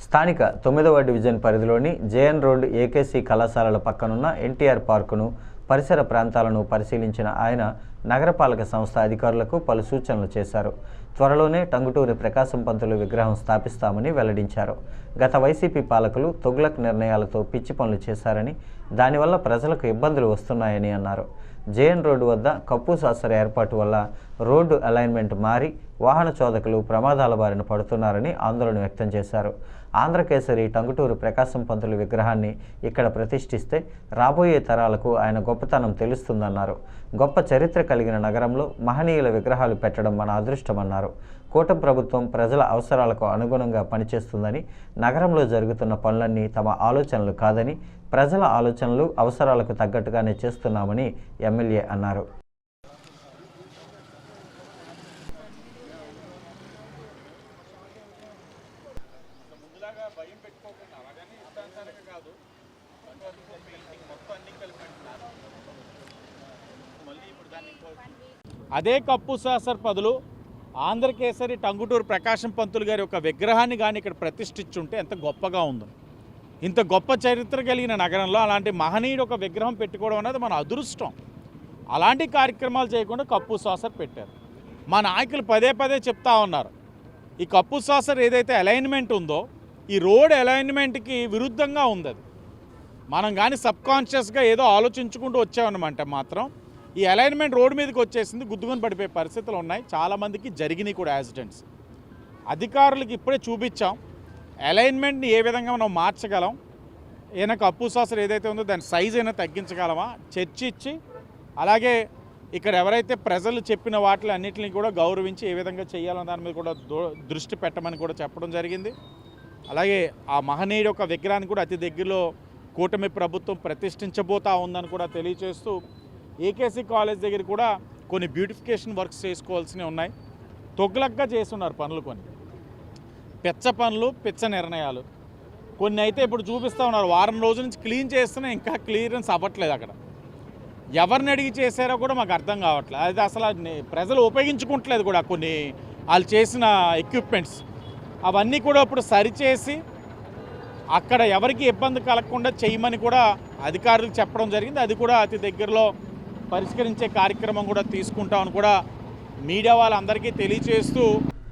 స్థానిక 9వ డివిజన్ పరిధిలోని JN road AKC కళాశాలల పక్కనున్న ఎన్టీఆర్ పార్కును పరిసర ప్రాంతాలను పరిశీలించిన ఆయన నగరపాలక సంస్థ అధికారులకు పలు సూచనలు చేశారు. త్వరలోనే టంగుటూరి ప్రకాశం పంతులు విగ్రహం స్థాపిస్తామని వెల్లడించారు. గత వైసీపీ పాలకులు తుగ్లక్ నిర్ణయాలతో పిచ్చి పనులు చేశారని, దానివల్ల ప్రజలకు ఇబ్బందులు వస్తున్నాయని అన్నారు. జేఎన్ రోడ్డు వద్ద కప్పు సాసర్ ఏర్పాటు వల్ల రోడ్డు అలైన్మెంట్ మారి వాహన చోదకులు ప్రమాదాల బారిన పడుతున్నారని ఆందోళన వ్యక్తం చేశారు. ఆంధ్రకేసరి టంగుటూరి ప్రకాశం పంతులు విగ్రహాన్ని ఇక్కడ ప్రతిష్ఠిస్తే రాబోయే తరాలకు ఆయన గొప్పతనం తెలుస్తుందన్నారు. గొప్ప చరిత్ర కలిగిన నగరంలో మహనీయుల విగ్రహాలు పెట్టడం మన అదృష్టమన్నారు. కూటమి ప్రభుత్వం ప్రజల అవసరాలకు అనుగుణంగా పనిచేస్తుందని, నగరంలో జరుగుతున్న పనులన్నీ తమ ఆలోచనలు కాదని, ప్రజల ఆలోచనలు అవసరాలకు తగ్గట్టుగానే చేస్తున్నామని ఎమ్మెల్యే అన్నారు. అదే కప్పు సాసర్ బదులు ఆంధ్రకేసరి టంగుటూరి ప్రకాశం పంతులు గారి యొక్క విగ్రహాన్ని కానీ ఇక్కడ ప్రతిష్ఠించుంటే ఎంత గొప్పగా ఉందో. ఇంత గొప్ప చరిత్ర కలిగిన నగరంలో అలాంటి మహనీయుడు ఒక విగ్రహం పెట్టుకోవడం అనేది మన అదృష్టం. అలాంటి కార్యక్రమాలు చేయకుండా కప్పు సాసర్ పెట్టారు. మా నాయకులు పదే పదే చెప్తా ఉన్నారు, ఈ కప్పు సాసర్ ఏదైతే అలైన్మెంట్ ఉందో ఈ రోడ్ అలైన్మెంట్కి విరుద్ధంగా ఉంది. అది మనం కానీ సబ్కాన్షియస్గా ఏదో ఆలోచించుకుంటూ వచ్చామన్నమాట. మాత్రం ఈ అలైన్మెంట్ రోడ్డు మీదకి వచ్చేసింది, గుద్దుకొని పడిపోయే పరిస్థితులు ఉన్నాయి. చాలామందికి జరిగినాయి కూడా యాక్సిడెంట్స్. అధికారులకు ఇప్పుడే చూపించాం అలైన్మెంట్ని ఏ విధంగా మనం మార్చగలం, ఏదైనా కప్పు సాసర్ ఏదైతే ఉందో దాని సైజ్ అయినా తగ్గించగలమా చర్చించి, అలాగే ఇక్కడ ఎవరైతే ప్రజలు చెప్పిన వాటిని అన్నింటినీ కూడా గౌరవించి ఏ విధంగా చేయాలన్న దాని మీద కూడా దృష్టి పెట్టమని కూడా చెప్పడం జరిగింది. అలాగే ఆ మహనీయుడు యొక్క విగ్రహాన్ని కూడా అతి దగ్గరలో కూటమి ప్రభుత్వం ప్రతిష్ఠించబోతా ఉందని కూడా తెలియజేస్తూ, ఏకేసీ కాలేజ్ దగ్గర కూడా కొన్ని బ్యూటిఫికేషన్ వర్క్స్ చేసుకోవాల్సినవి ఉన్నాయి. తొగ్లక్గా చేస్తున్నారు పనులు, కొన్ని పిచ్చ పనులు, పిచ్చ నిర్ణయాలు. కొన్ని అయితే ఇప్పుడు చూపిస్తూ ఉన్నారు, వారం రోజుల నుంచి క్లీన్ చేస్తున్నా ఇంకా క్లియరెన్స్ అవ్వట్లేదు. అక్కడ ఎవరిని అడిగి చేశారో కూడా మాకు అర్థం కావట్లేదు. అది అసలు ప్రజలు ఉపయోగించుకుంటలేదు కూడా. కొన్ని వాళ్ళు చేసిన ఎక్విప్మెంట్స్ అవన్నీ కూడా ఇప్పుడు సరిచేసి అక్కడ ఎవరికి ఇబ్బంది కలగకుండా చేయమని కూడా అధికారులకు చెప్పడం జరిగింది. అది కూడా అతి దగ్గరలో పరిష్కరించే కార్యక్రమం కూడా తీసుకుంటామని కూడా మీడియా వాళ్ళందరికీ తెలియజేస్తూ